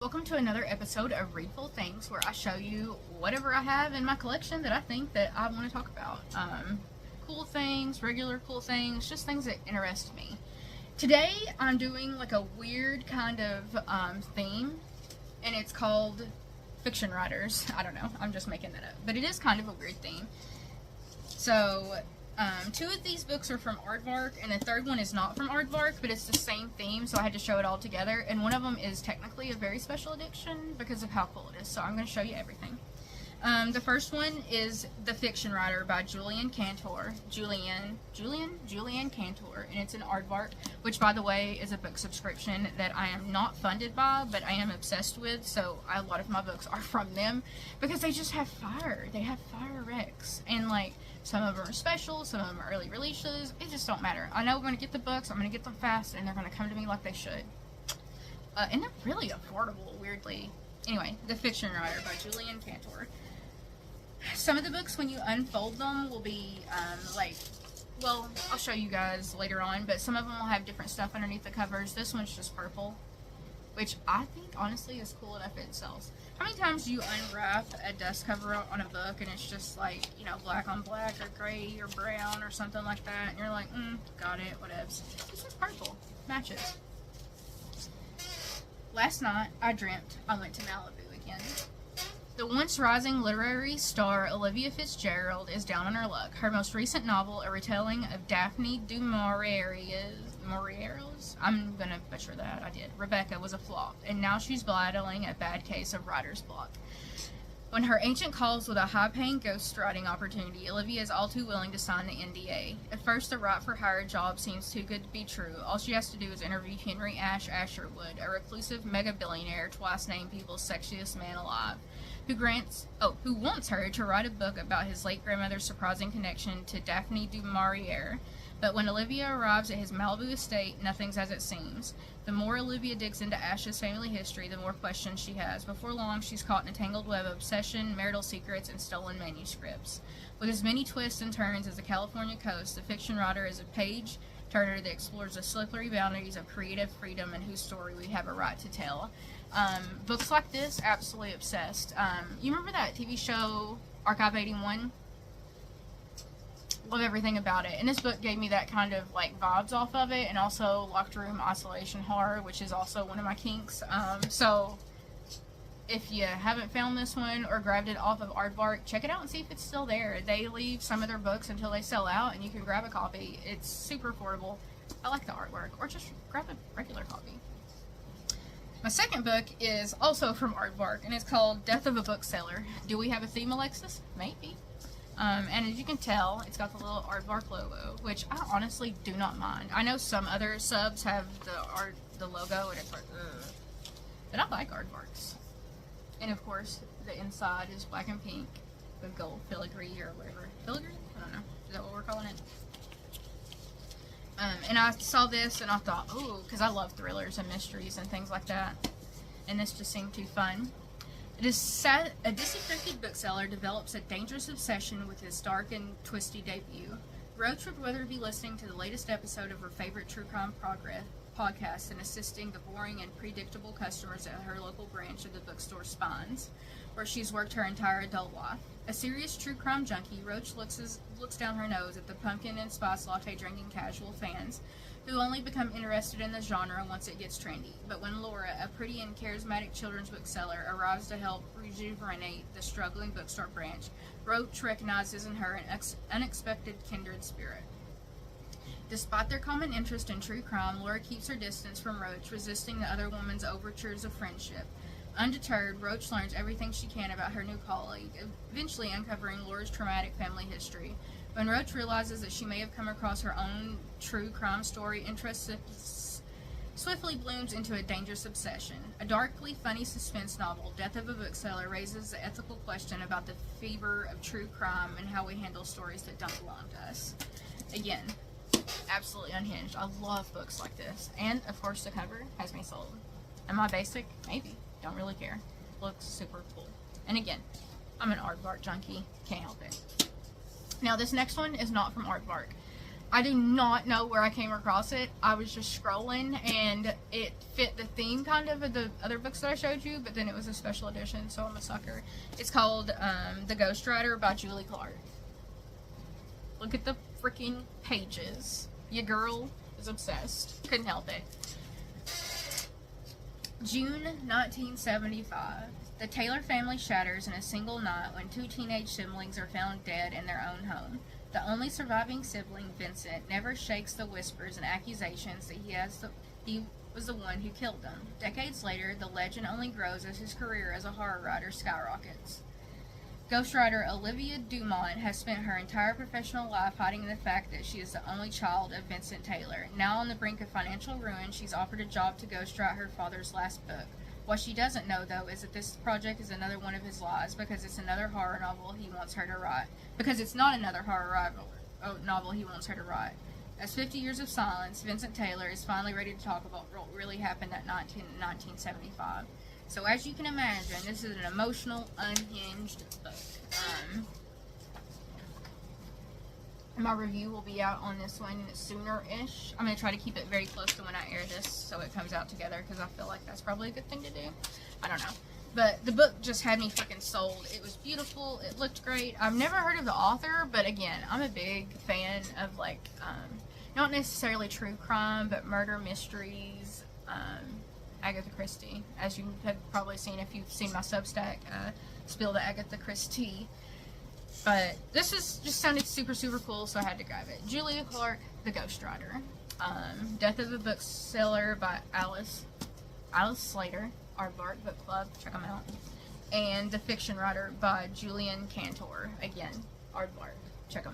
Welcome to another episode of Readful Things, where I show you whatever I have in my collection that I think that I want to talk about. Cool things, regular cool things, just things that interest me. Today I'm doing like a weird kind of theme, and it's called fiction writers. I don't know, I'm just making that up, but it is kind of a weird theme. So two of these books are from Aardvark, and the third one is not from Aardvark, but it's the same theme, so I had to show it all together. And one of them is technically a very special edition because of how cool it is, so I'm going to show you everything. The first one is The Fiction Writer by Julian Cantor. Julian Cantor, and it's an Aardvark, which, by the way, is a book subscription that I am not funded by, but I am obsessed with, so a lot of my books are from them, because they just have fire. They have fire recs, and, like, some of them are special, some of them are early releases. It just don't matter. I know I'm going to get the books, I'm going to get them fast, and they're going to come to me like they should. And they're really affordable, weirdly. Anyway, The Fiction Writer by Julian Cantor. Some of the books, when you unfold them, will be, well, I'll show you guys later on, but some of them will have different stuff underneath the covers. This one's just purple, which I think, honestly, is cool enough it sells. How many times do you unwrap a dust cover on a book and it's just like, you know, black on black or gray or brown or something like that, and you're like, got it, whatevs. This one's purple. Matches. Last night, I dreamt I went to Malibu again. The once rising literary star Olivia Fitzgerald is down on her luck. Her most recent novel, a retelling of Daphne du Maurier's, I'm gonna butcher that, I did, Rebecca, was a flop, and now she's battling a bad case of writer's block. When her agent calls with a high-paying ghostwriting opportunity, Olivia is all too willing to sign the NDA. At first, the write-for-hire job seems too good to be true. All she has to do is interview Henry Asherwood, a reclusive mega-billionaire, twice-named People's Sexiest Man Alive, who wants her to write a book about his late grandmother's surprising connection to Daphne du Maurier. But when Olivia arrives at his Malibu estate, nothing's as it seems. The more Olivia digs into Ash's family history, the more questions she has. Before long, she's caught in a tangled web of obsession, marital secrets, and stolen manuscripts. With as many twists and turns as the California coast, The Fiction Writer is a page-turner that explores the slippery boundaries of creative freedom and whose story we have a right to tell. Books like this, absolutely obsessed. You remember that TV show, Archive 81? Love everything about it. And this book gave me that kind of, like, vibes off of it, and also locked room isolation horror, which is also one of my kinks. So if you haven't found this one or grabbed it off of Aardvark, check it out and see if it's still there. They leave some of their books until they sell out, and you can grab a copy. It's super affordable. I like the artwork, or just grab a regular copy. My second book is also from Aardvark, and it's called Death of a Bookseller. Do we have a theme, Alexis? Maybe. And as you can tell, it's got the little Aardvark logo, which I honestly do not mind. I know some other subs have the logo, and it's like, ugh. But I like Aardvarks. And of course, the inside is black and pink with gold filigree or whatever. Filigree? I don't know. Is that what we're calling it? And I saw this and I thought, ooh, because I love thrillers and mysteries and things like that. And this just seemed too fun. A disaffected bookseller develops a dangerous obsession with his dark and twisty debut. Roach would rather be listening to the latest episode of her favorite true crime podcast than assisting the boring and predictable customers at her local branch of the bookstore Spines, where she's worked her entire adult life. A serious true crime junkie, Roach looks down her nose at the pumpkin and spice latte drinking casual fans, who only become interested in the genre once it gets trendy. But when Laura, a pretty and charismatic children's bookseller, arrives to help rejuvenate the struggling bookstore branch, Roach recognizes in her an unexpected kindred spirit. Despite their common interest in true crime, Laura keeps her distance from Roach, resisting the other woman's overtures of friendship. Undeterred, Roach learns everything she can about her new colleague, eventually uncovering Laura's traumatic family history. When Roach realizes that she may have come across her own true crime story, interest swiftly blooms into a dangerous obsession. A darkly funny suspense novel, Death of a Bookseller, raises the ethical question about the fever of true crime and how we handle stories that don't belong to us. Again, absolutely unhinged. I love books like this. And, of course, the cover has me sold. Am I basic? Maybe. Don't really care. Looks super cool. And again, I'm an Aardvark junkie. Can't help it. Now, this next one is not from Aardvark. I do not know where I came across it. I was just scrolling, and it fit the theme kind of the other books that I showed you, but then it was a special edition, so I'm a sucker. It's called The Ghostwriter by Julie Clark. Look at the freaking pages. Your girl is obsessed. Couldn't help it. June 1975. The Taylor family shatters in a single night when 2 teenage siblings are found dead in their own home. The only surviving sibling, Vincent, never shakes the whispers and accusations that he was the one who killed them. Decades later, the legend only grows as his career as a horror writer skyrockets. Ghostwriter Olivia Dumont has spent her entire professional life hiding the fact that she is the only child of Vincent Taylor. Now on the brink of financial ruin, she's offered a job to ghostwrite her father's last book. What she doesn't know, though, is that this project is another one of his lies, because it's another horror novel he wants her to write. Because it's not another horror novel he wants her to write. As 50 years of silence, Vincent Taylor is finally ready to talk about what really happened that night in 1975. So as you can imagine, this is an emotional, unhinged book. My review will be out on this one sooner-ish. I'm going to try to keep it very close to when I air this so it comes out together, because I feel like that's probably a good thing to do. I don't know. But the book just had me freaking sold. It was beautiful. It looked great. I've never heard of the author, but again, I'm a big fan of, like, not necessarily true crime, but murder mysteries, Agatha Christie. As you have probably seen if you've seen my Substack, Spill the Agatha Christie. But this just sounded super, super cool, so I had to grab it. Julia Clark, The Ghostwriter. Death of the Bookseller by Alice Slater. Aardvark Book Club. Check them out. And The Fiction Writer by Julian Cantor. Again, Aardvark. Check them out.